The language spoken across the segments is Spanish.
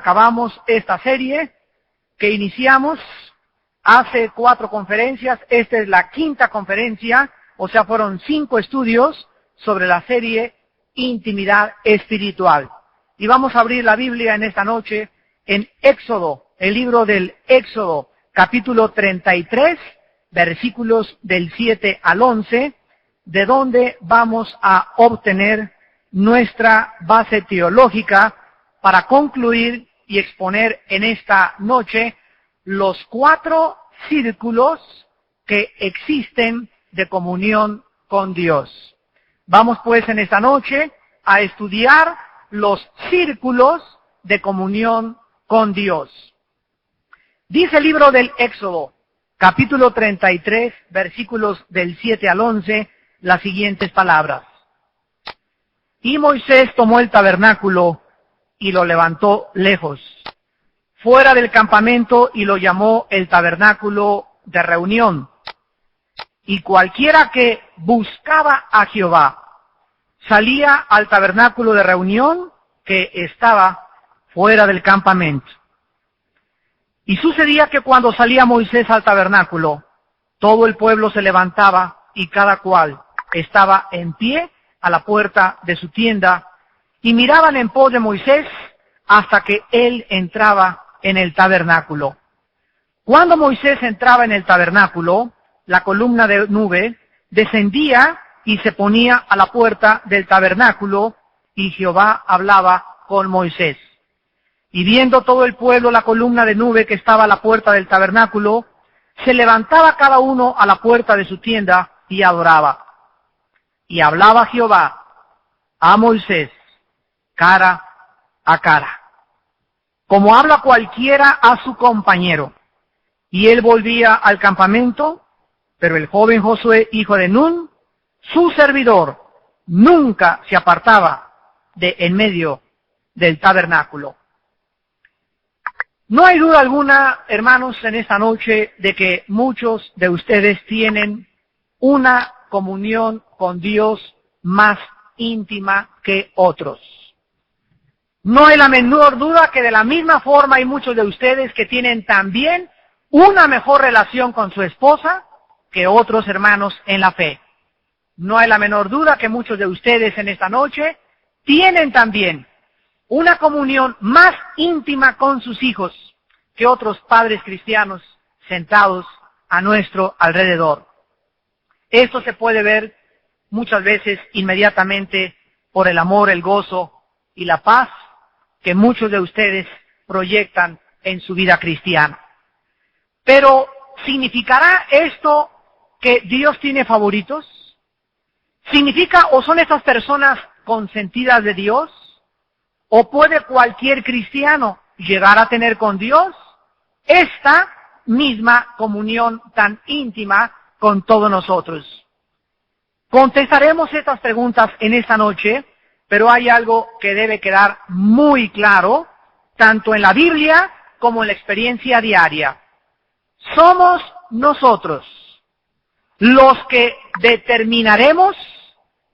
acabamos esta serie que iniciamos hace 4 conferencias. Esta es la 5ª conferencia, o sea, fueron 5 estudios sobre la serie Intimidad Espiritual. Y vamos a abrir la Biblia en esta noche en Éxodo, el libro del Éxodo, capítulo 33, versículos del 7 al 11, de donde vamos a obtener nuestra base teológica para concluir y exponer en esta noche los 4 círculos que existen de comunión con Dios. Vamos pues en esta noche a estudiar los círculos de comunión con Dios. Dice el libro del Éxodo, capítulo 33, versículos del 7 al 11, las siguientes palabras. Y Moisés tomó el tabernáculo y lo levantó lejos, fuera del campamento, y lo llamó el tabernáculo de reunión. Y cualquiera que buscaba a Jehová salía al tabernáculo de reunión que estaba fuera del campamento. Y sucedía que cuando salía Moisés al tabernáculo, todo el pueblo se levantaba y cada cual estaba en pie a la puerta de su tienda, y miraban en pos de Moisés hasta que él entraba en el tabernáculo. Cuando Moisés entraba en el tabernáculo, la columna de nube descendía y se ponía a la puerta del tabernáculo, y Jehová hablaba con Moisés. Y viendo todo el pueblo la columna de nube que estaba a la puerta del tabernáculo, se levantaba cada uno a la puerta de su tienda y adoraba. Y hablaba Jehová a Moisés cara a cara, como habla cualquiera a su compañero. Y él volvía al campamento, pero el joven Josué, hijo de Nun, su servidor, nunca se apartaba de en medio del tabernáculo. No hay duda alguna, hermanos, en esta noche de que muchos de ustedes tienen una comunión con Dios más íntima que otros. No hay la menor duda que de la misma forma hay muchos de ustedes que tienen también una mejor relación con su esposa que otros hermanos en la fe. No hay la menor duda que muchos de ustedes en esta noche tienen también una comunión más íntima con sus hijos que otros padres cristianos sentados a nuestro alrededor. Esto se puede ver muchas veces inmediatamente por el amor, el gozo y la paz que muchos de ustedes proyectan en su vida cristiana. Pero, ¿significará esto que Dios tiene favoritos? ¿Significa o son estas personas consentidas de Dios? ¿O puede cualquier cristiano llegar a tener con Dios esta misma comunión tan íntima con todos nosotros? Contestaremos estas preguntas en esta noche, pero hay algo que debe quedar muy claro, tanto en la Biblia como en la experiencia diaria. Somos nosotros los que determinaremos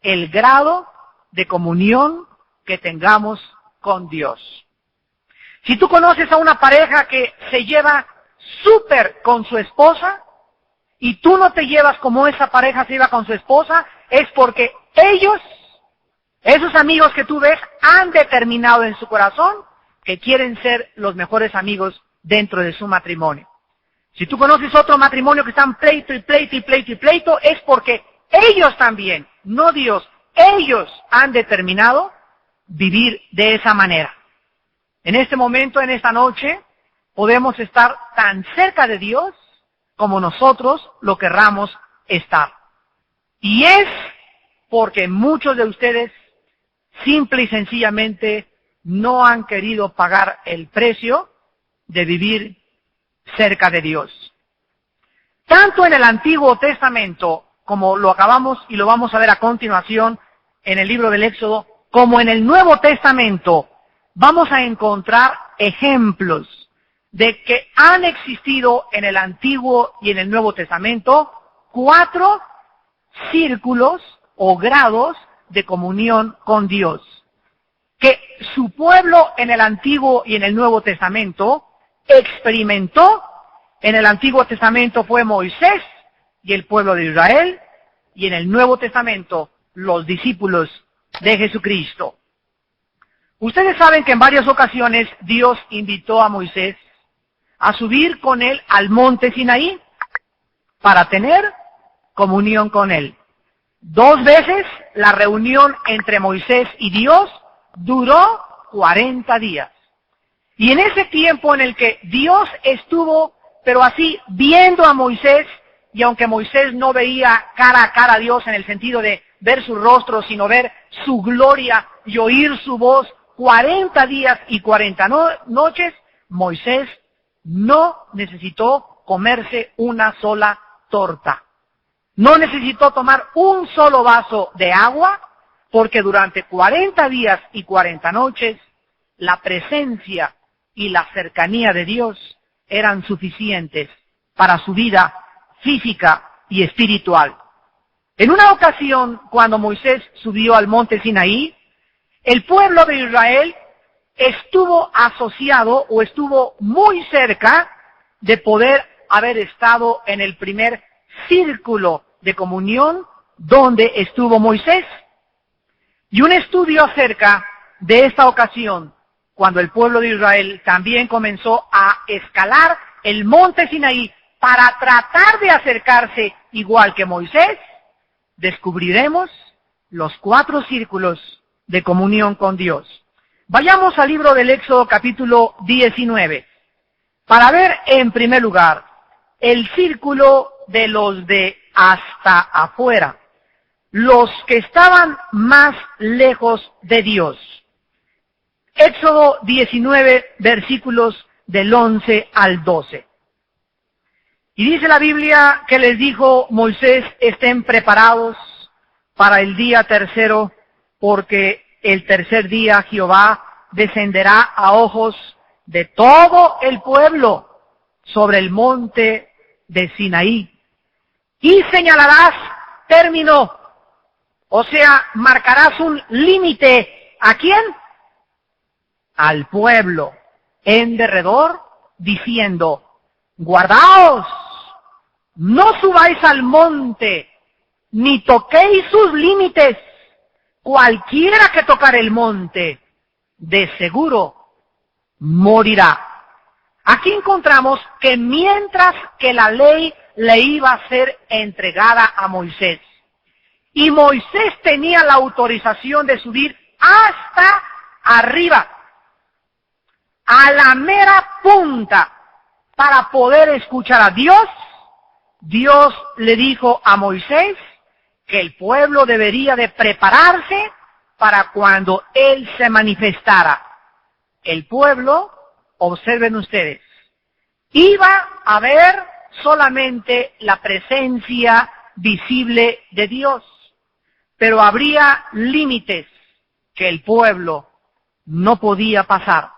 el grado de comunión que tengamos con Dios. Si tú conoces a una pareja que se lleva súper con su esposa, y tú no te llevas como esa pareja se lleva con su esposa, es porque ellos, esos amigos que tú ves, han determinado en su corazón que quieren ser los mejores amigos dentro de su matrimonio. Si tú conoces otro matrimonio que están pleito y pleito y pleito y pleito, es porque ellos también, no Dios, ellos han determinado vivir de esa manera. En este momento, en esta noche, podemos estar tan cerca de Dios como nosotros lo querramos estar. Y es porque muchos de ustedes simple y sencillamente no han querido pagar el precio de vivir cerca de Dios. Tanto en el Antiguo Testamento, como lo acabamos y lo vamos a ver a continuación en el libro del Éxodo, como en el Nuevo Testamento, vamos a encontrar ejemplos de que han existido en el Antiguo y en el Nuevo Testamento 4 círculos o grados de comunión con Dios, que su pueblo en el Antiguo y en el Nuevo Testamento experimentó. En el Antiguo Testamento fue Moisés y el pueblo de Israel, y en el Nuevo Testamento los discípulos de Jesucristo. Ustedes saben que en varias ocasiones Dios invitó a Moisés a subir con él al monte Sinaí para tener comunión con él. 2 veces la reunión entre Moisés y Dios duró 40 días. Y en ese tiempo en el que Dios estuvo, pero así, viendo a Moisés, y aunque Moisés no veía cara a cara a Dios en el sentido de ver su rostro, sino ver su gloria y oír su voz, 40 días y 40 noches, Moisés no necesitó comerse una sola torta. No necesitó tomar un solo vaso de agua, porque durante 40 días y 40 noches, la presencia y la cercanía de Dios eran suficientes para su vida física y espiritual. En una ocasión, cuando Moisés subió al monte Sinaí, el pueblo de Israel estuvo asociado o estuvo muy cerca de poder haber estado en el primer círculo de comunión donde estuvo Moisés. Y un estudio acerca de esta ocasión, cuando el pueblo de Israel también comenzó a escalar el monte Sinaí para tratar de acercarse igual que Moisés, descubriremos los 4 círculos de comunión con Dios. Vayamos al libro del Éxodo capítulo 19, para ver en primer lugar el círculo de los de hasta afuera, los que estaban más lejos de Dios. Éxodo 19, versículos del 11 al 12. Y dice la Biblia que les dijo Moisés: estén preparados para el día tercero, porque el tercer día Jehová descenderá a ojos de todo el pueblo sobre el monte de Sinaí. Y señalarás término, o sea, marcarás un límite. ¿A quién? Al pueblo en derredor, diciendo: guardaos, no subáis al monte, ni toquéis sus límites. Cualquiera que tocar el monte, de seguro morirá. Aquí encontramos que mientras que la ley le iba a ser entregada a Moisés, y Moisés tenía la autorización de subir hasta arriba, a la mera punta, para poder escuchar a Dios, Dios le dijo a Moisés que el pueblo debería de prepararse para cuando Él se manifestara. El pueblo, observen ustedes, iba a ver solamente la presencia visible de Dios, pero habría límites que el pueblo no podía pasar.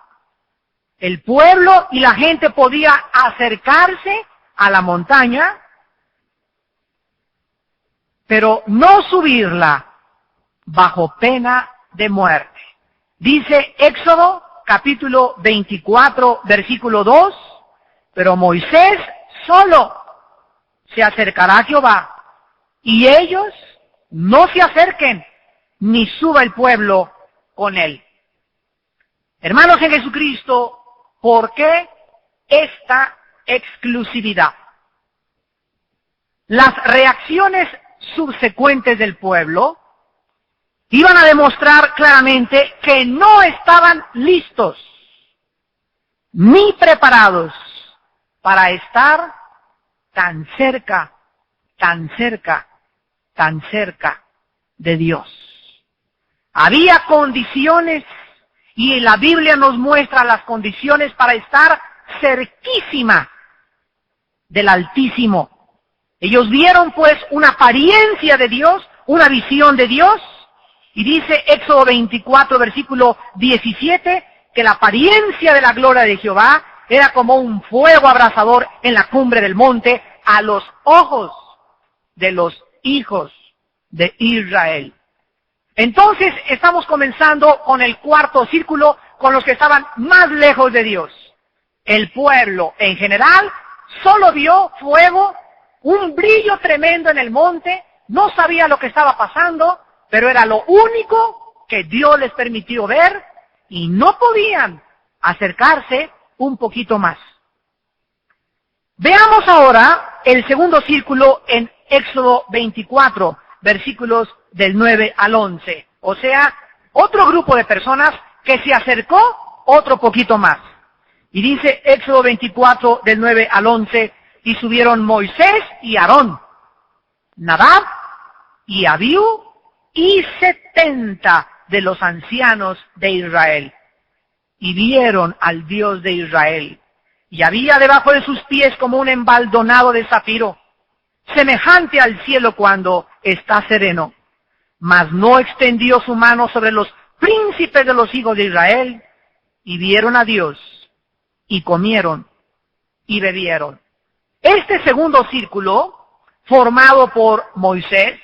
El pueblo y la gente podía acercarse a la montaña, pero no subirla bajo pena de muerte. Dice Éxodo capítulo 24, versículo 2, pero Moisés solo se acercará a Jehová, y ellos no se acerquen, ni suba el pueblo con él. Hermanos en Jesucristo, ¿por qué esta exclusividad? Las reacciones subsecuentes del pueblo iban a demostrar claramente que no estaban listos ni preparados para estar tan cerca, tan cerca, tan cerca de Dios. Había condiciones, y la Biblia nos muestra las condiciones para estar cerquísima del Altísimo. Ellos vieron pues una apariencia de Dios, una visión de Dios, y dice Éxodo 24, versículo 17, que la apariencia de la gloria de Jehová era como un fuego abrasador en la cumbre del monte a los ojos de los hijos de Israel. Entonces estamos comenzando con el cuarto círculo, con los que estaban más lejos de Dios. El pueblo en general solo vio fuego, un brillo tremendo en el monte, no sabía lo que estaba pasando, pero era lo único que Dios les permitió ver y no podían acercarse un poquito más. Veamos ahora el segundo círculo en Éxodo 24, versículos del 9 al 11. O sea, otro grupo de personas que se acercó otro poquito más. Y dice Éxodo 24, del 9 al 11, y subieron Moisés y Aarón, Nadab y Abiú, y 70 de los ancianos de Israel. Y vieron al Dios de Israel. Y había debajo de sus pies como un embaldonado de zafiro, semejante al cielo cuando está sereno. Mas no extendió su mano sobre los príncipes de los hijos de Israel, y vieron a Dios, y comieron, y bebieron. Este segundo círculo, formado por Moisés,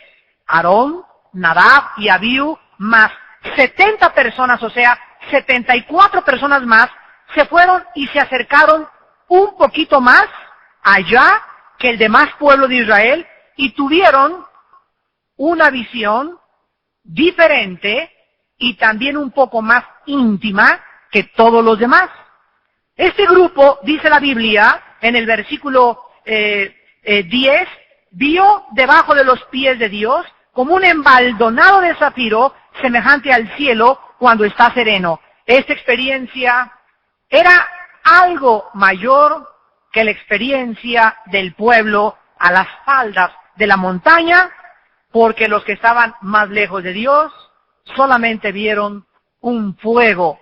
Aarón, Nadab y Abiú, más 70 personas, o sea, 74 personas más, se fueron y se acercaron un poquito más allá que el demás pueblo de Israel, y tuvieron una visión diferente y también un poco más íntima que todos los demás. Este grupo, dice la Biblia, en el versículo 10, vio debajo de los pies de Dios como un embaldonado de zafiro semejante al cielo cuando está sereno. Esta experiencia era algo mayor que la experiencia del pueblo a las faldas de la montaña, porque los que estaban más lejos de Dios solamente vieron un fuego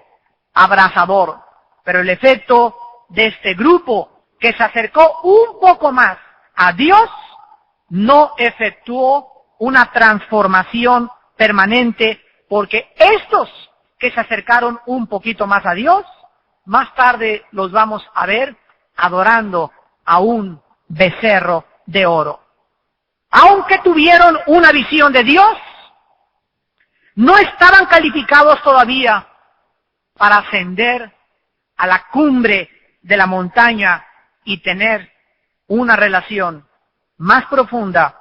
abrasador. Pero el efecto de este grupo que se acercó un poco más a Dios no efectuó una transformación permanente, porque estos que se acercaron un poquito más a Dios, más tarde los vamos a ver adorando a un becerro de oro. Aunque tuvieron una visión de Dios, no estaban calificados todavía para ascender a la cumbre de la montaña y tener una relación más profunda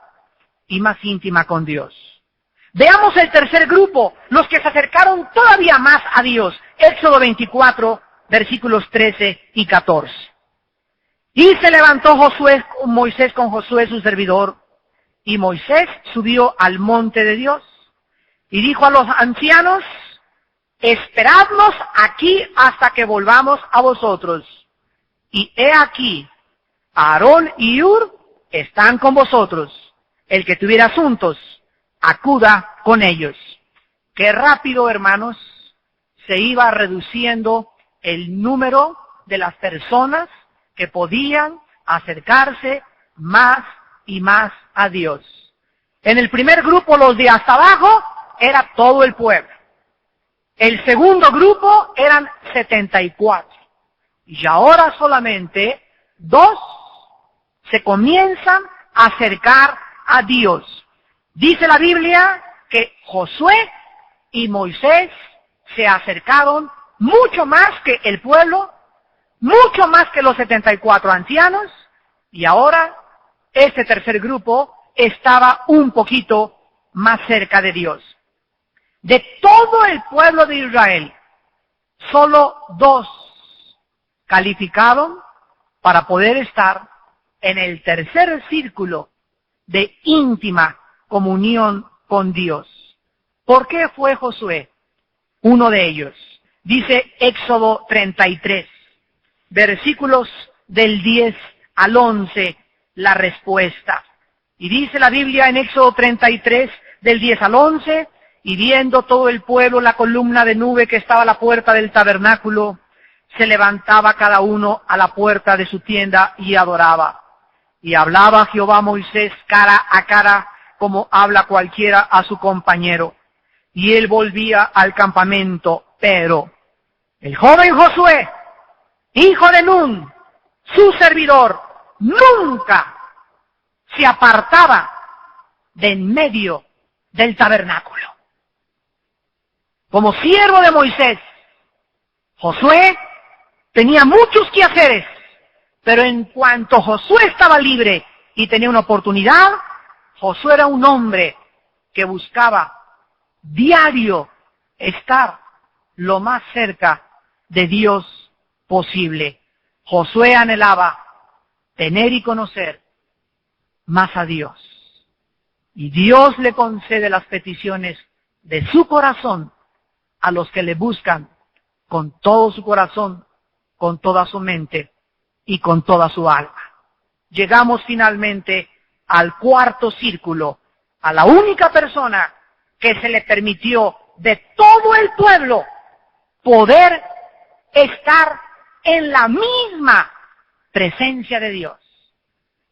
y más íntima con Dios. Veamos el tercer grupo, los que se acercaron todavía más a Dios. Éxodo 24, versículos 13 y 14. Y se levantó Moisés con Josué su servidor, y Moisés subió al monte de Dios, y dijo a los ancianos: esperadnos aquí hasta que volvamos a vosotros. Y he aquí, Aarón y Hur están con vosotros. El que tuviera asuntos, acuda con ellos. Qué rápido, hermanos, se iba reduciendo el número de las personas que podían acercarse más y más a Dios. En el primer grupo, los de hasta abajo, era todo el pueblo. El segundo grupo eran 74. Y ahora solamente 2 se comienzan a acercar a Dios. Dice la Biblia que Josué y Moisés se acercaron mucho más que el pueblo, mucho más que los 74 ancianos, y ahora este tercer grupo estaba un poquito más cerca de Dios. De todo el pueblo de Israel, solo 2 calificaron para poder estar en el tercer círculo de íntima comunión con Dios. ¿Por qué fue Josué uno de ellos? Dice Éxodo 33, versículos del 10 al 11, la respuesta. Y dice la Biblia en Éxodo 33, del 10 al 11, y viendo todo el pueblo la columna de nube que estaba a la puerta del tabernáculo, se levantaba cada uno a la puerta de su tienda y adoraba. Y hablaba Jehová a Moisés cara a cara, como habla cualquiera a su compañero. Y él volvía al campamento, pero el joven Josué, hijo de Nun, su servidor, nunca se apartaba de en medio del tabernáculo. como siervo de Moisés, Josué tenía muchos quehaceres, pero en cuanto Josué estaba libre y tenía una oportunidad, Josué era un hombre que buscaba diario estar lo más cerca de Dios posible. Josué anhelaba tener y conocer más a Dios. Y Dios le concede las peticiones de su corazón a los que le buscan con todo su corazón, con toda su mente y con toda su alma. Llegamos finalmente al cuarto círculo, a la única persona que se le permitió de todo el pueblo poder estar en la misma presencia de Dios.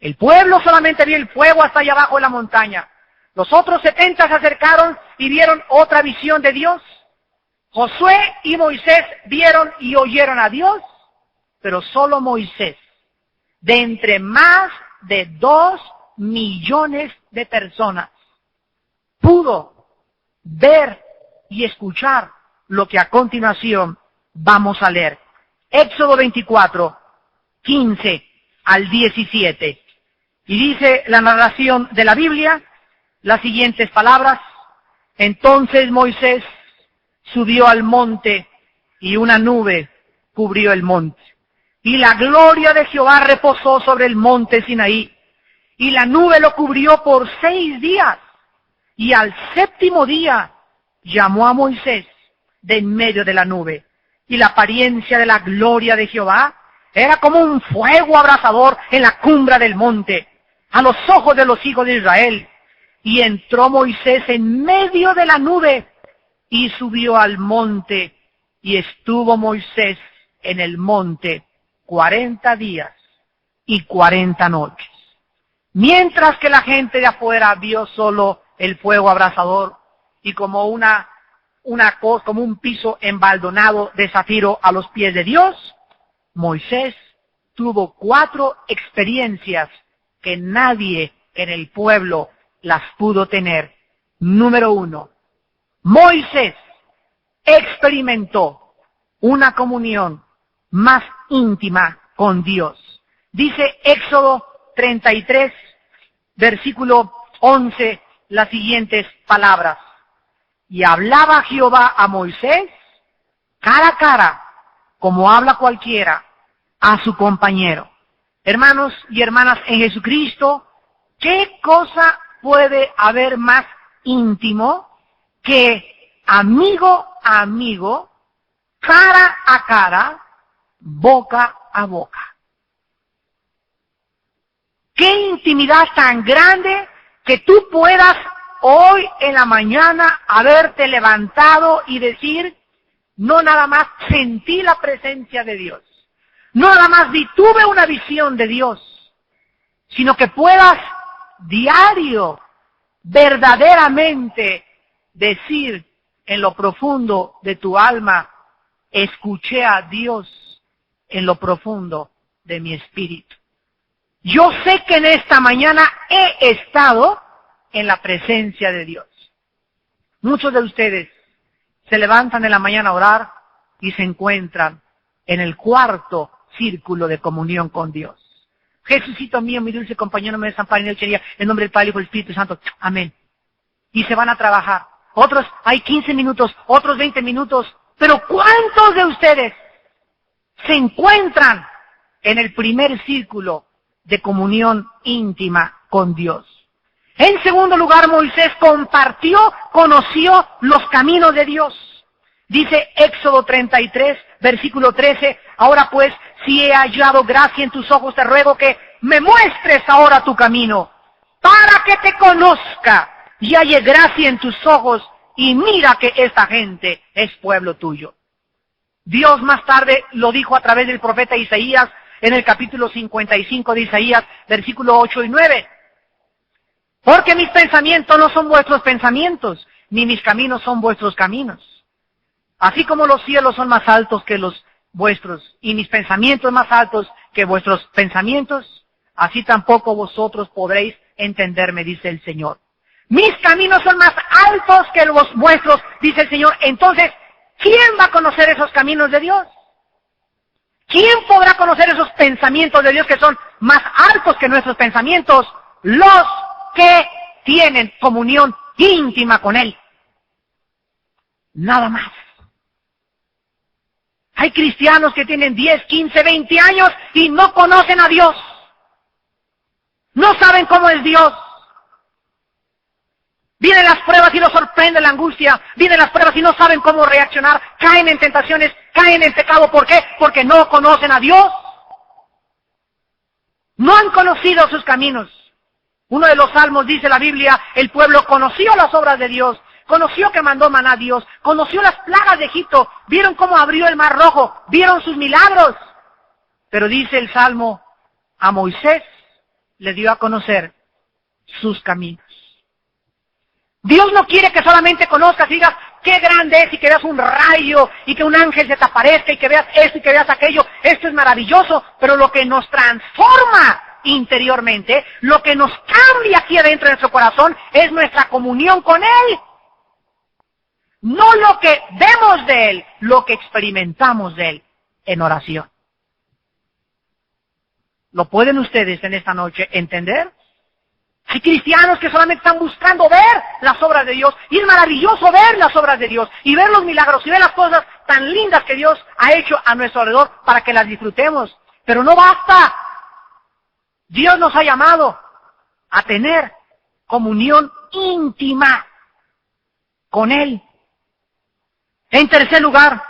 El pueblo solamente vio el fuego hasta allá abajo de la montaña. Los otros 70 se acercaron y vieron otra visión de Dios. Josué y Moisés vieron y oyeron a Dios, pero solo Moisés, de entre más de 2 millones de personas, pudo ver y escuchar lo que a continuación vamos a leer. Éxodo 24, 15 al 17. Y dice la narración de la Biblia las siguientes palabras: entonces Moisés subió al monte y una nube cubrió el monte. Y la gloria de Jehová reposó sobre el monte Sinaí. Y la nube lo cubrió por 6 días. Y al 7º día llamó a Moisés de en medio de la nube. Y la apariencia de la gloria de Jehová era como un fuego abrasador en la cumbre del monte, a los ojos de los hijos de Israel. Y entró Moisés en medio de la nube y subió al monte. Y estuvo Moisés en el monte 40 días y 40 noches. Mientras que la gente de afuera vio solo el fuego abrasador y como como un piso embaldonado de zafiro a los pies de Dios, Moisés tuvo 4 experiencias que nadie en el pueblo las pudo tener. Número 1, Moisés experimentó una comunión más íntima con Dios. Dice Éxodo 33, versículo 11, las siguientes palabras: y hablaba Jehová a Moisés cara a cara, como habla cualquiera a su compañero. Hermanos y hermanas en Jesucristo, ¿qué cosa puede haber más íntimo que amigo a amigo, cara a cara, boca a boca? ¿Qué intimidad tan grande que tú puedas hoy en la mañana haberte levantado y decir, no nada más sentí la presencia de Dios, no nada más tuve una visión de Dios, sino que puedas diario, verdaderamente decir en lo profundo de tu alma, escuché a Dios en lo profundo de mi espíritu. Yo sé que en esta mañana he estado en la presencia de Dios. Muchos de ustedes se levantan en la mañana a orar y se encuentran en el cuarto círculo de comunión con Dios. Jesucito mío, mi dulce compañero, me desampara y noche día, en nombre del Padre y del Espíritu Santo. Amén. Y se van a trabajar. Otros hay 15 minutos, otros 20 minutos. Pero ¿cuántos de ustedes se encuentran en el primer círculo de comunión íntima con Dios? En segundo lugar, Moisés conoció los caminos de Dios. Dice Éxodo 33, versículo 13, ahora pues, si he hallado gracia en tus ojos, te ruego que me muestres ahora tu camino, para que te conozca y halle gracia en tus ojos, y mira que esta gente es pueblo tuyo. Dios más tarde lo dijo a través del profeta Isaías, en el capítulo 55 de Isaías, versículo 8 y 9. Porque mis pensamientos no son vuestros pensamientos, ni mis caminos son vuestros caminos. Así como los cielos son más altos que los vuestros, y mis pensamientos más altos que vuestros pensamientos, así tampoco vosotros podréis entenderme, dice el Señor. Mis caminos son más altos que los vuestros, dice el Señor. Entonces, ¿quién va a conocer esos caminos de Dios? ¿Quién podrá conocer esos pensamientos de Dios que son más altos que nuestros pensamientos? Los que tienen comunión íntima con Él. Nada más. Hay cristianos que tienen 10, 15, 20 años y no conocen a Dios. No saben cómo es Dios. Vienen las pruebas y los sorprende la angustia. Vienen las pruebas y no saben cómo reaccionar. Caen en tentaciones, caen en pecado. ¿Por qué? Porque no conocen a Dios. No han conocido sus caminos. Uno de los salmos dice la Biblia, el pueblo conoció las obras de Dios. Conoció que mandó maná a Dios. Conoció las plagas de Egipto. Vieron cómo abrió el mar rojo. Vieron sus milagros. Pero dice el salmo, a Moisés le dio a conocer sus caminos. Dios no quiere que solamente conozcas y digas qué grande es y que veas un rayo y que un ángel se te aparezca y que veas esto y que veas aquello. Esto es maravilloso, pero lo que nos transforma interiormente, lo que nos cambia aquí adentro de nuestro corazón es nuestra comunión con Él. No lo que vemos de Él, lo que experimentamos de Él en oración. ¿Lo pueden ustedes en esta noche entender? Hay cristianos que solamente están buscando ver las obras de Dios, y es maravilloso ver las obras de Dios, y ver los milagros, y ver las cosas tan lindas que Dios ha hecho a nuestro alrededor para que las disfrutemos. Pero no basta. Dios nos ha llamado a tener comunión íntima con Él. En tercer lugar,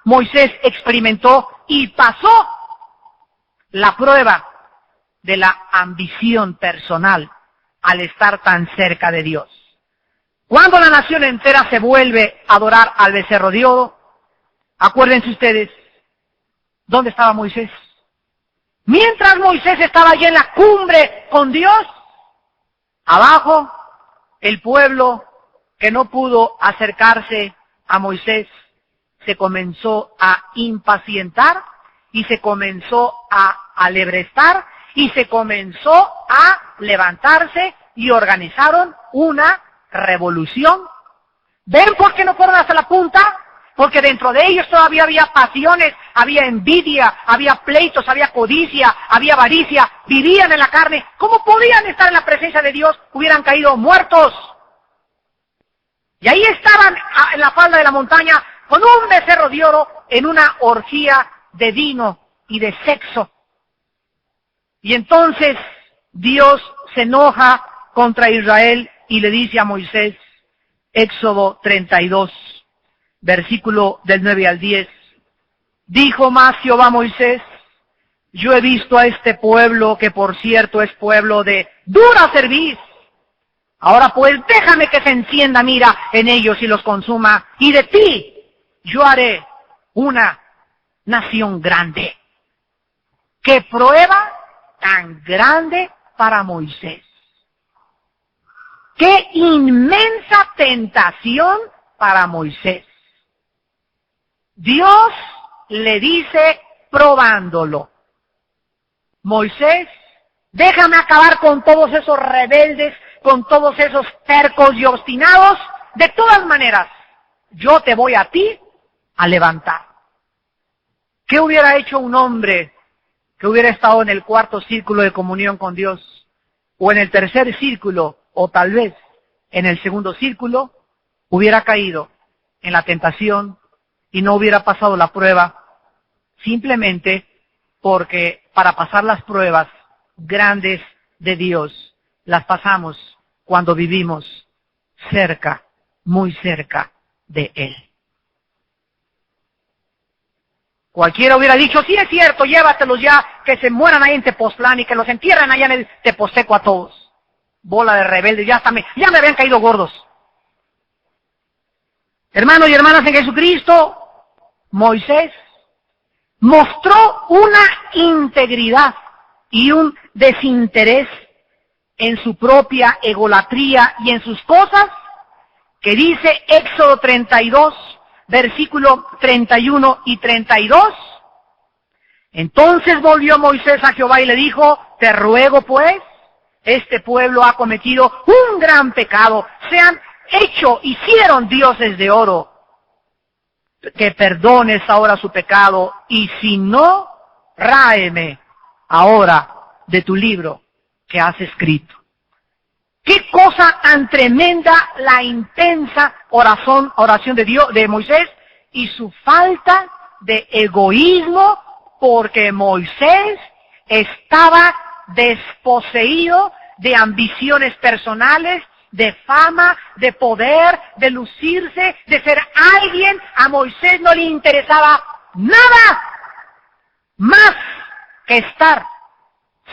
Moisés experimentó y pasó la prueba de la ambición personal al estar tan cerca de Dios. Cuando la nación entera se vuelve a adorar al becerro de oro, acuérdense ustedes, ¿dónde estaba Moisés? Mientras Moisés estaba allí en la cumbre con Dios, abajo, el pueblo que no pudo acercarse a Moisés se comenzó a impacientar y se comenzó a alebrestar y se comenzó a levantarse y organizaron una revolución. ¿Ven por qué no fueron hasta la punta? Porque dentro de ellos todavía había pasiones, había envidia, había pleitos, había codicia, había avaricia, vivían en la carne. ¿Cómo podían estar en la presencia de Dios? Hubieran caído muertos. Y ahí estaban en la falda de la montaña con un becerro de oro en una orgía de vino y de sexo. Y entonces Dios se enoja contra Israel y le dice a Moisés, Éxodo 32, versículo del 9 al 10, dijo más Jehová a Moisés, yo he visto a este pueblo, que por cierto es pueblo de dura cerviz. Ahora pues déjame que se encienda mira en ellos y los consuma, y de ti yo haré una nación grande. ¡Qué prueba tan grande para Moisés! ¡Qué inmensa tentación para Moisés! Dios le dice probándolo, Moisés, déjame acabar con todos esos rebeldes, con todos esos tercos y obstinados. De todas maneras, yo te voy a ti a levantar. ¿Qué hubiera hecho un hombre que hubiera estado en el cuarto círculo de comunión con Dios, o en el tercer círculo, o tal vez en el segundo círculo? Hubiera caído en la tentación y no hubiera pasado la prueba, simplemente porque para pasar las pruebas grandes de Dios, las pasamos cuando vivimos cerca, muy cerca de Él. Cualquiera hubiera dicho, sí es cierto, llévatelos ya, que se mueran ahí en Tepoztlán y que los entierren allá en el Teposteco a todos. Bola de rebeldes, ya me habían caído gordos. Hermanos y hermanas en Jesucristo, Moisés mostró una integridad y un desinterés en su propia egolatría y en sus cosas, que dice Éxodo 32, versículo 31 y 32. Entonces volvió Moisés a Jehová y le dijo, te ruego pues este pueblo ha cometido un gran pecado, hicieron dioses de oro, que perdones ahora su pecado, y si no, ráeme ahora de tu libro que has escrito. Qué cosa tan tremenda la intensa oración de Moisés y su falta de egoísmo, porque Moisés estaba desposeído de ambiciones personales, de fama, de poder, de lucirse, de ser alguien. A Moisés no le interesaba nada más que estar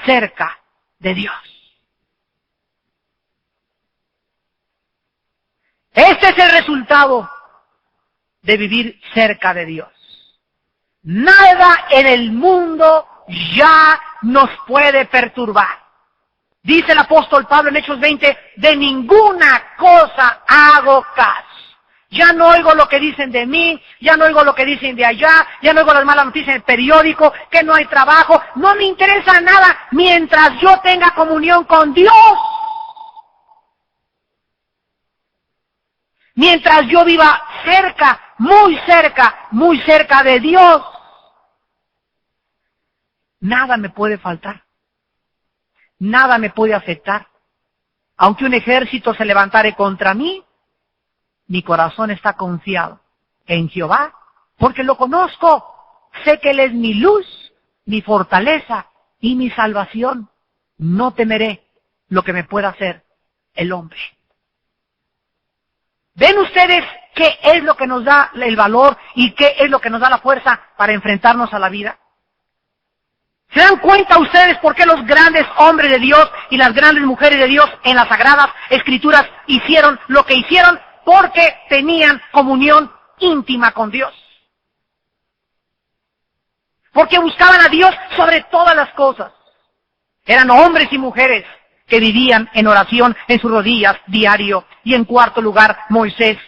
cerca de Dios. Este es el resultado de vivir cerca de Dios. Nada en el mundo ya nos puede perturbar. Dice el apóstol Pablo en Hechos 20, de ninguna cosa hago caso. Ya no oigo lo que dicen de mí, ya no oigo lo que dicen de allá, ya no oigo las malas noticias en el periódico, que no hay trabajo. No me interesa nada mientras yo tenga comunión con Dios. Mientras yo viva cerca, muy cerca de Dios, nada me puede faltar. Nada me puede afectar. Aunque un ejército se levantare contra mí, mi corazón está confiado en Jehová, porque lo conozco. Sé que Él es mi luz, mi fortaleza y mi salvación. No temeré lo que me pueda hacer el hombre. ¿Ven ustedes qué es lo que nos da el valor y qué es lo que nos da la fuerza para enfrentarnos a la vida? ¿Se dan cuenta ustedes por qué los grandes hombres de Dios y las grandes mujeres de Dios en las Sagradas Escrituras hicieron lo que hicieron? Porque tenían comunión íntima con Dios. Porque buscaban a Dios sobre todas las cosas. Eran hombres y mujeres que vivían en oración en sus rodillas diario. Y en cuarto lugar, Moisés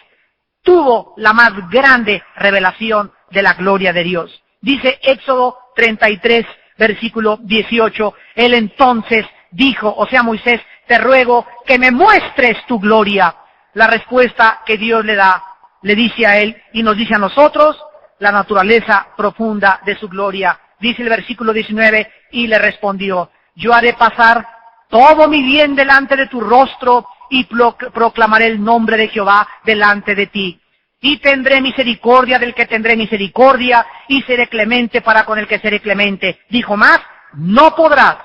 tuvo la más grande revelación de la gloria de Dios. Dice Éxodo 33, versículo 18, él entonces dijo, o sea Moisés, te ruego que me muestres tu gloria. La respuesta que Dios le dice a él y nos dice a nosotros, la naturaleza profunda de su gloria. Dice el versículo 19, y le respondió, yo haré pasar todo mi bien delante de tu rostro y proclamaré el nombre de Jehová delante de ti. Y tendré misericordia del que tendré misericordia, y seré clemente para con el que seré clemente. Dijo más, no podrás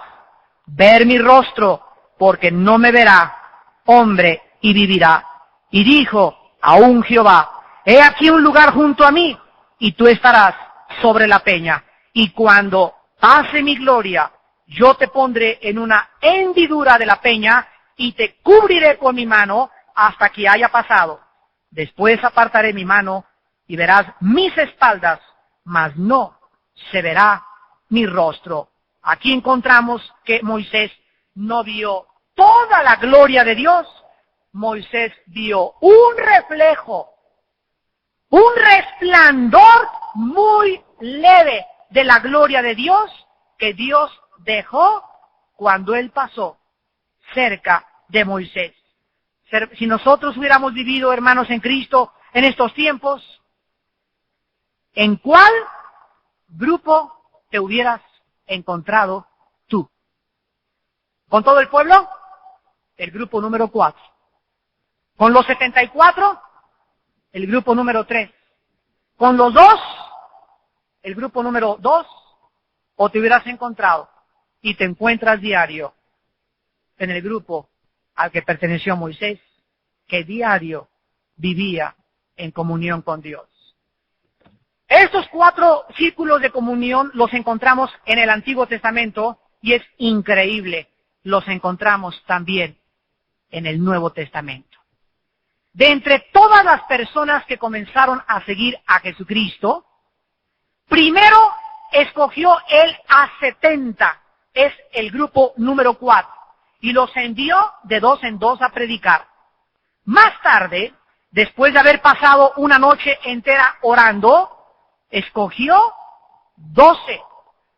ver mi rostro, porque no me verá hombre y vivirá. Y dijo aún Jehová, he aquí un lugar junto a mí, y tú estarás sobre la peña. Y cuando pase mi gloria, yo te pondré en una hendidura de la peña, y te cubriré con mi mano hasta que haya pasado. Después apartaré mi mano y verás mis espaldas, mas no se verá mi rostro. Aquí encontramos que Moisés no vio toda la gloria de Dios. Moisés vio un reflejo, un resplandor muy leve de la gloria de Dios que Dios dejó cuando él pasó cerca de Moisés. Si nosotros hubiéramos vivido, hermanos, en Cristo en estos tiempos, ¿en cuál grupo te hubieras encontrado tú? ¿Con todo el pueblo? El grupo número 4. ¿Con los 74? El grupo número 3. ¿Con los 2? El grupo número 2. ¿O te hubieras encontrado y te encuentras diario en el grupo al que perteneció Moisés, que diario vivía en comunión con Dios? Estos 4 círculos de comunión los encontramos en el Antiguo Testamento y es increíble, los encontramos también en el Nuevo Testamento. De entre todas las personas que comenzaron a seguir a Jesucristo, primero escogió él a 70, es el grupo número 4. Y los envió de 2 en 2 a predicar. Más tarde, después de haber pasado una noche entera orando, escogió 12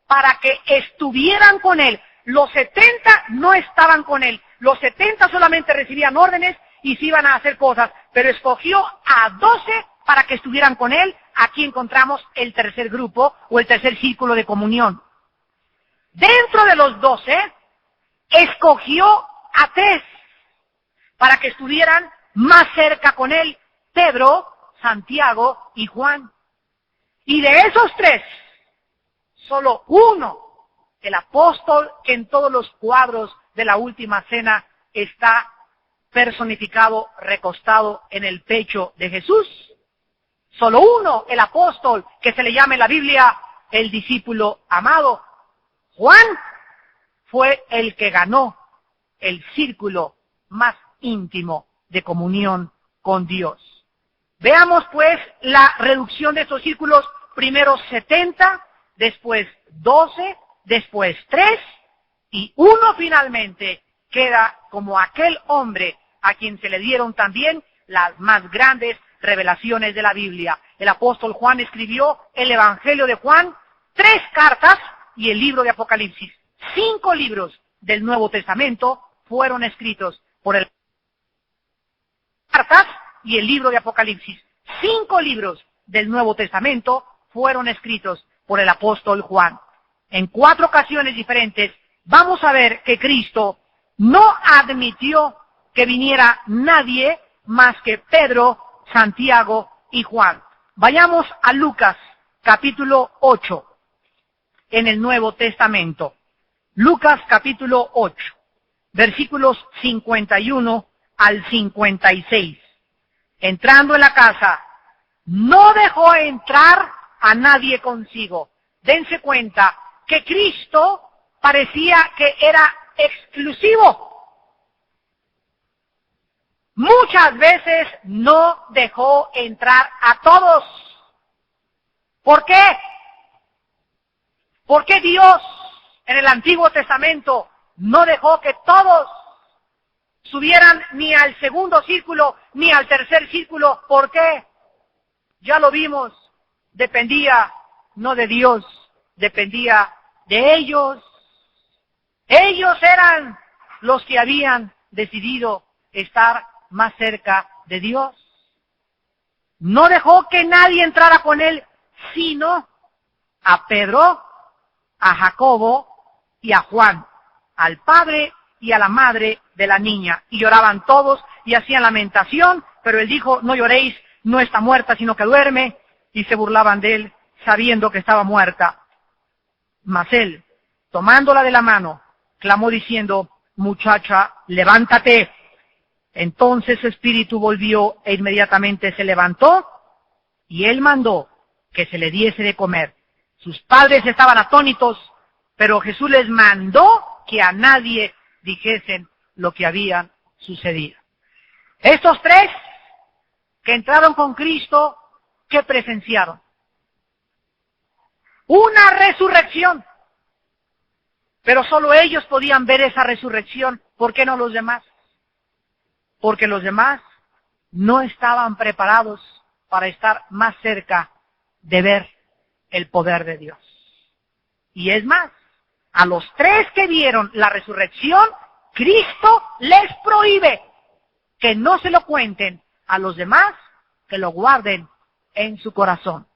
para que estuvieran con él Los 70 no estaban con él. Los 70 solamente recibían órdenes y se iban a hacer cosas, pero escogió a 12 para que estuvieran con él. Aquí encontramos el tercer grupo o el tercer círculo de comunión. Dentro de los 12, escogió a 3 para que estuvieran más cerca con él: Pedro, Santiago y Juan. Y de esos 3, solo uno, el apóstol que en todos los cuadros de la última cena está personificado, recostado en el pecho de Jesús. Solo uno, el apóstol que se le llama en la Biblia el discípulo amado. Juan fue el que ganó el círculo más íntimo de comunión con Dios. Veamos pues la reducción de estos círculos: primero 70, después 12, después 3, y uno finalmente queda como aquel hombre a quien se le dieron también las más grandes revelaciones de la Biblia. El apóstol Juan escribió el Evangelio de Juan, 3 cartas y el libro de Apocalipsis. 5 libros del Nuevo Testamento fueron escritos por el cartas y el libro de Apocalipsis. 5 libros del Nuevo Testamento fueron escritos por el apóstol Juan. En 4 ocasiones diferentes vamos a ver que Cristo no admitió que viniera nadie más que Pedro, Santiago y Juan. Vayamos a Lucas, capítulo 8, en el Nuevo Testamento. Lucas, capítulo 8, versículos 51 al 56. Entrando en la casa, no dejó entrar a nadie consigo. Dense cuenta que Cristo parecía que era exclusivo. Muchas veces no dejó entrar a todos. ¿Por qué? Porque Dios en el Antiguo Testamento no dejó que todos subieran ni al segundo círculo ni al tercer círculo. ¿Por qué? Ya lo vimos, dependía no de Dios, dependía de ellos. Ellos eran los que habían decidido estar más cerca de Dios. No dejó que nadie entrara con él, sino a Pedro, a Jacobo y a Juan, al padre y a la madre de la niña. Y lloraban todos y hacían lamentación, pero él dijo: no lloréis, no está muerta, sino que duerme. Y se burlaban de él, sabiendo que estaba muerta. Mas él, tomándola de la mano, clamó diciendo: muchacha, levántate. Entonces su espíritu volvió e inmediatamente se levantó, y él mandó que se le diese de comer. Sus padres estaban atónitos, pero Jesús les mandó que a nadie dijesen lo que había sucedido. Estos 3 que entraron con Cristo, ¿qué presenciaron? Una resurrección. Pero solo ellos podían ver esa resurrección. ¿Por qué no los demás? Porque los demás no estaban preparados para estar más cerca de ver el poder de Dios. Y es más, a los 3 que vieron la resurrección, Cristo les prohíbe que no se lo cuenten a los demás, que lo guarden en su corazón.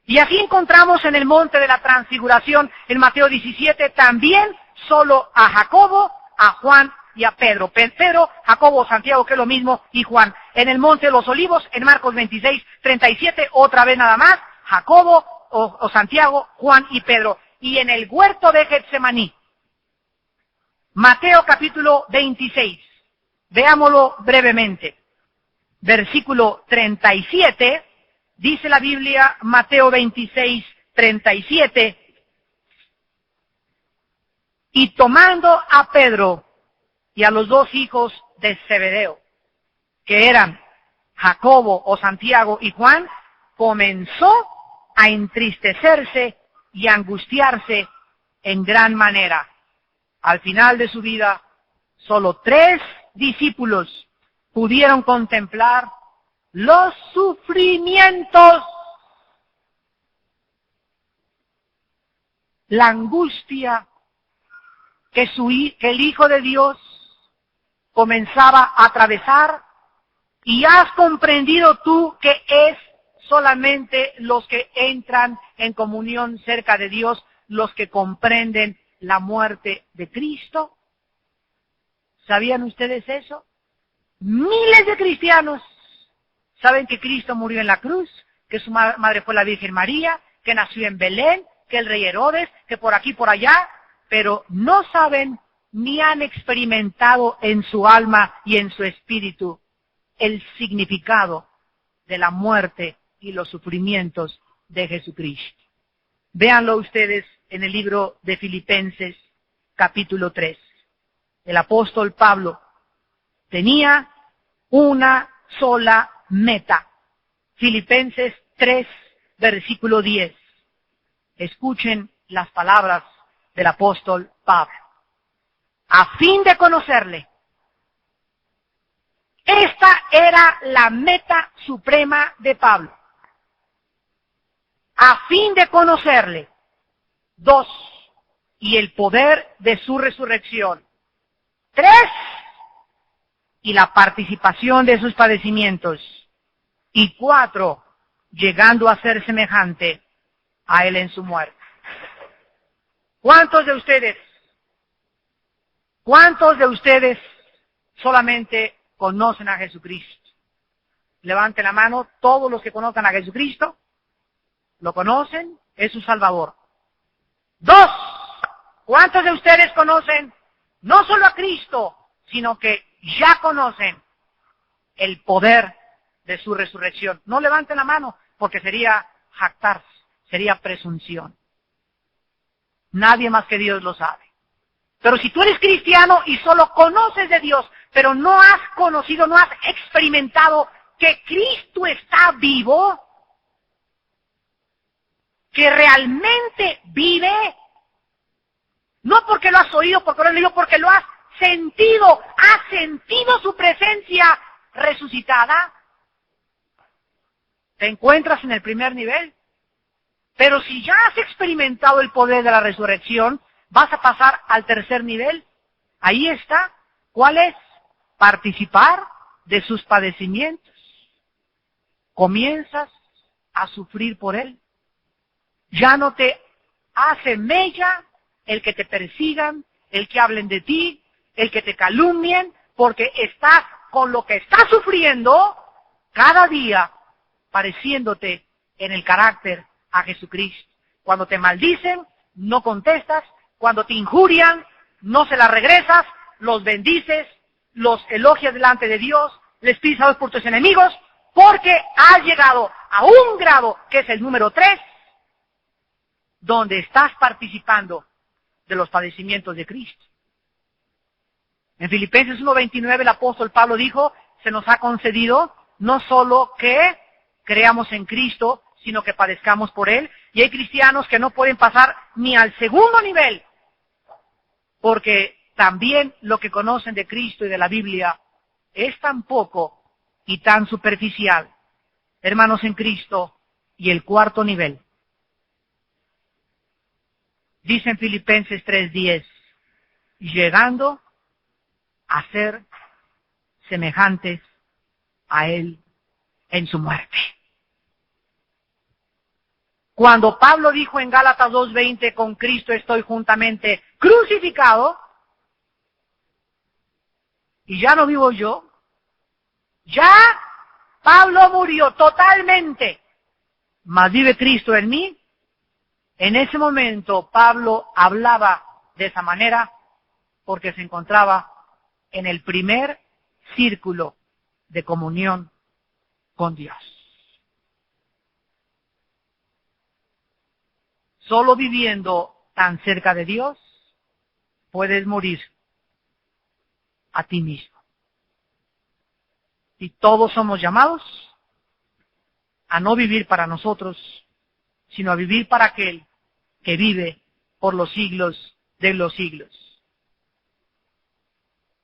Y aquí encontramos en el monte de la transfiguración, en Mateo 17, también solo a Jacobo, a Juan y a Pedro. Pedro, Jacobo, Santiago, que es lo mismo, y Juan. En el monte de los olivos, en Marcos 26, 37, otra vez nada más, Jacobo o Santiago, Juan y Pedro. Y en el huerto de Getsemaní, Mateo capítulo 26, veámoslo brevemente. Versículo 37, dice la Biblia, Mateo 26, 37, y tomando a Pedro y a los 2 hijos de Zebedeo, que eran Jacobo o Santiago y Juan, comenzó a entristecerse y a angustiarse en gran manera. Al final de su vida, solo 3 discípulos pudieron contemplar los sufrimientos, la angustia que el Hijo de Dios comenzaba a atravesar, y has comprendido tú que es solamente los que entran en comunión cerca de Dios los que comprenden la muerte de Cristo. ¿Sabían ustedes eso? Miles de cristianos saben que Cristo murió en la cruz, que su madre fue la Virgen María, que nació en Belén, que el rey Herodes, que por aquí, por allá, pero no saben ni han experimentado en su alma y en su espíritu el significado de la muerte y los sufrimientos de Jesucristo. Véanlo ustedes en el libro de Filipenses, capítulo 3. El apóstol Pablo tenía una sola meta. Filipenses 3, versículo 10. Escuchen las palabras del apóstol Pablo. A fin de conocerle. Esta era la meta suprema de Pablo. A fin de conocerle. 2. Y el poder de su resurrección. 3. Y la participación de sus padecimientos. Y 4. Llegando a ser semejante a él en su muerte. ¿Cuántos de ustedes solamente conocen a Jesucristo? Levanten la mano, todos los que conozcan a Jesucristo, lo conocen, es su Salvador. 2, ¿cuántos de ustedes conocen no solo a Cristo, sino que ya conocen el poder de su resurrección? No levanten la mano, porque sería jactarse, sería presunción. Nadie más que Dios lo sabe. Pero si tú eres cristiano y solo conoces de Dios, pero no has conocido, no has experimentado que Cristo está vivo, que realmente vive, no porque lo has oído, porque lo has leído, porque lo has sentido su presencia resucitada, te encuentras en el primer nivel. Pero si ya has experimentado el poder de la resurrección, vas a pasar al tercer nivel. Ahí está. ¿Cuál es? Participar de sus padecimientos. Comienzas a sufrir por él. Ya no te hace mella el que te persigan, el que hablen de ti, el que te calumnien, porque estás con lo que estás sufriendo cada día pareciéndote en el carácter a Jesucristo. Cuando te maldicen, no contestas. Cuando te injurian, no se las regresas, los bendices, los elogias delante de Dios, les pides a Dios por tus enemigos, porque has llegado a un grado, que es el número 3, donde estás participando de los padecimientos de Cristo. En Filipenses 1:29 el apóstol Pablo dijo, se nos ha concedido no solo que creamos en Cristo, sino que padezcamos por Él. Y hay cristianos que no pueden pasar ni al segundo nivel, porque también lo que conocen de Cristo y de la Biblia es tan poco y tan superficial. Hermanos en Cristo, y el cuarto nivel. Dice en Filipenses 3:10, llegando a ser semejantes a Él en su muerte. Cuando Pablo dijo en Gálatas 2:20, con Cristo estoy juntamente crucificado, y ya no vivo yo, ya Pablo murió totalmente, mas vive Cristo en mí. En ese momento Pablo hablaba de esa manera porque se encontraba en el primer círculo de comunión con Dios. Solo viviendo tan cerca de Dios puedes morir a ti mismo. Y todos somos llamados a no vivir para nosotros, sino a vivir para aquel que vive por los siglos de los siglos.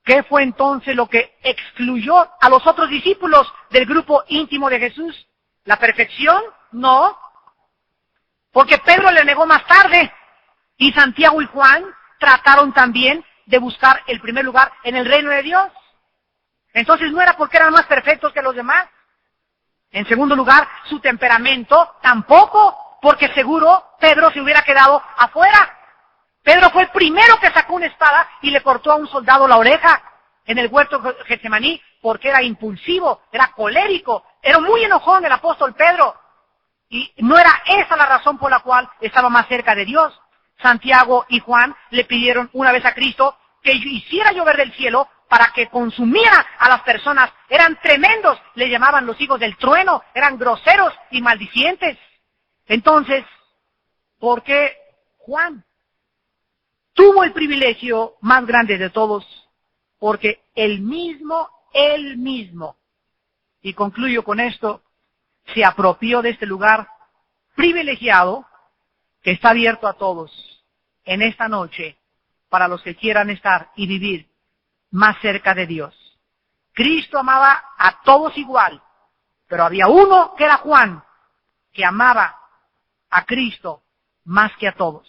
¿Qué fue entonces lo que excluyó a los otros discípulos del grupo íntimo de Jesús? ¿La perfección? No. Porque Pedro le negó más tarde, y Santiago y Juan trataron también de buscar el primer lugar en el reino de Dios. Entonces no era porque eran más perfectos que los demás. En segundo lugar, su temperamento tampoco, porque seguro Pedro se hubiera quedado afuera. Pedro fue el primero que sacó una espada y le cortó a un soldado la oreja en el huerto de Getsemaní, porque era impulsivo, era colérico, era muy enojón el apóstol Pedro. Y no era esa la razón por la cual estaba más cerca de Dios. Santiago y Juan le pidieron una vez a Cristo que hiciera llover del cielo para que consumiera a las personas. Eran tremendos, le llamaban los hijos del trueno, eran groseros y maldicientes. Entonces, ¿por qué Juan tuvo el privilegio más grande de todos? Porque él mismo, y concluyo con esto, se apropió de este lugar privilegiado que está abierto a todos en esta noche para los que quieran estar y vivir más cerca de Dios. Cristo amaba a todos igual, pero había uno que era Juan, que amaba a Cristo más que a todos.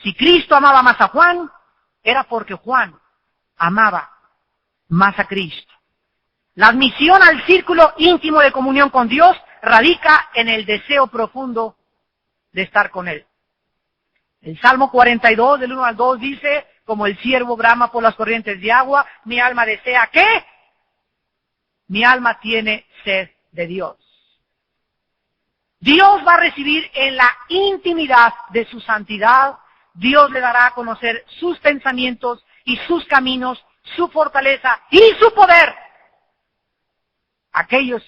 Si Cristo amaba más a Juan, era porque Juan amaba más a Cristo. La admisión al círculo íntimo de comunión con Dios radica en el deseo profundo de estar con Él. El Salmo 42, del 1 al 2, dice, como el ciervo brama por las corrientes de agua, mi alma desea, ¿qué? Mi alma tiene sed de Dios. Dios va a recibir en la intimidad de su santidad, Dios le dará a conocer sus pensamientos y sus caminos, su fortaleza y su poder. Aquellos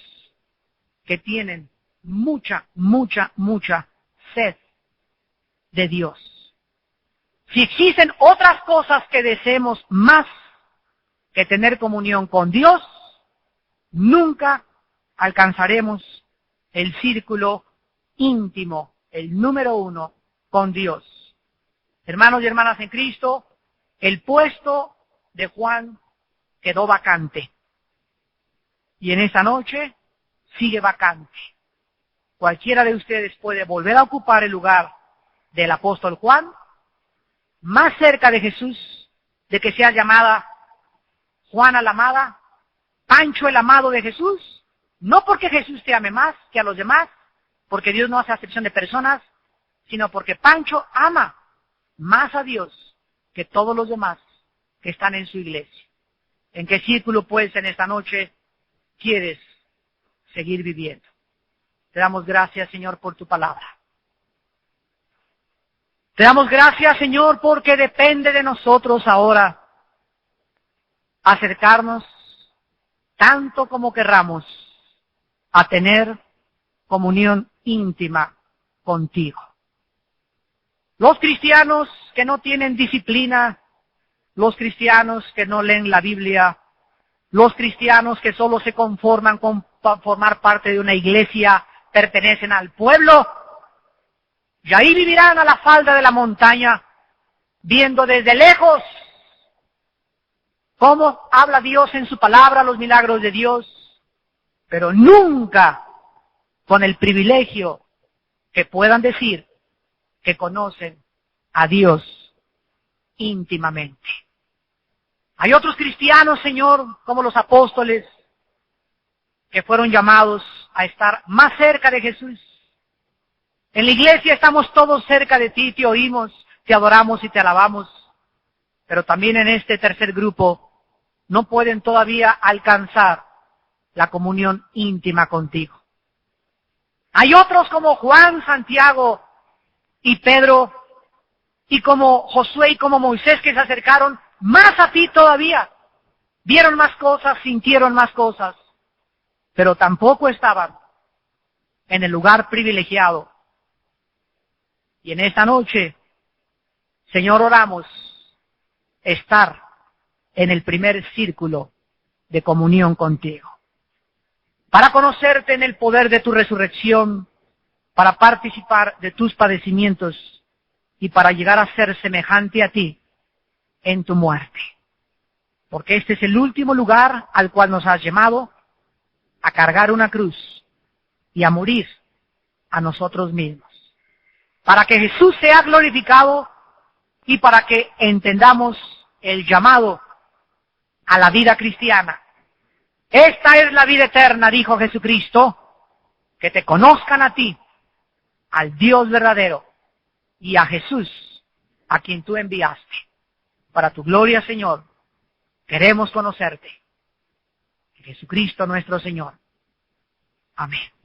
que tienen mucha sed de Dios. Si existen otras cosas que deseemos más que tener comunión con Dios, nunca alcanzaremos el círculo íntimo, el número 1, con Dios. Hermanos y hermanas en Cristo, el puesto de Juan quedó vacante. Y en esta noche sigue vacante. Cualquiera de ustedes puede volver a ocupar el lugar del apóstol Juan, más cerca de Jesús, de que sea llamada Juana la amada, Pancho el amado de Jesús, no porque Jesús te ame más que a los demás, porque Dios no hace acepción de personas, sino porque Pancho ama más a Dios que todos los demás que están en su iglesia. ¿En qué círculo, pues, en esta noche quieres seguir viviendo? Te damos gracias, Señor, por tu palabra. Te damos gracias, Señor, porque depende de nosotros ahora acercarnos tanto como querramos a tener comunión íntima contigo. Los cristianos que no tienen disciplina, los cristianos que no leen la Biblia, los cristianos que solo se conforman con formar parte de una iglesia, pertenecen al pueblo, y ahí vivirán a la falda de la montaña, viendo desde lejos cómo habla Dios en su palabra, los milagros de Dios, pero nunca con el privilegio que puedan decir que conocen a Dios íntimamente. Hay otros cristianos, Señor, como los apóstoles, que fueron llamados a estar más cerca de Jesús. En la iglesia estamos todos cerca de ti, te oímos, te adoramos y te alabamos. Pero también en este tercer grupo no pueden todavía alcanzar la comunión íntima contigo. Hay otros como Juan, Santiago y Pedro, y como Josué y como Moisés, que se acercaron más a ti todavía. Vieron más cosas, sintieron más cosas, pero tampoco estaban en el lugar privilegiado. Y en esta noche, Señor, oramos estar en el primer círculo de comunión contigo, para conocerte en el poder de tu resurrección, para participar de tus padecimientos y para llegar a ser semejante a ti en tu muerte. Porque este es el último lugar al cual nos has llamado, a cargar una cruz y a morir a nosotros mismos, para que Jesús sea glorificado y para que entendamos el llamado a la vida cristiana. Esta es la vida eterna, dijo Jesucristo, que te conozcan a ti, al Dios verdadero, y a Jesús, a quien tú enviaste. Para tu gloria, Señor, queremos conocerte. En Jesucristo nuestro Señor. Amén.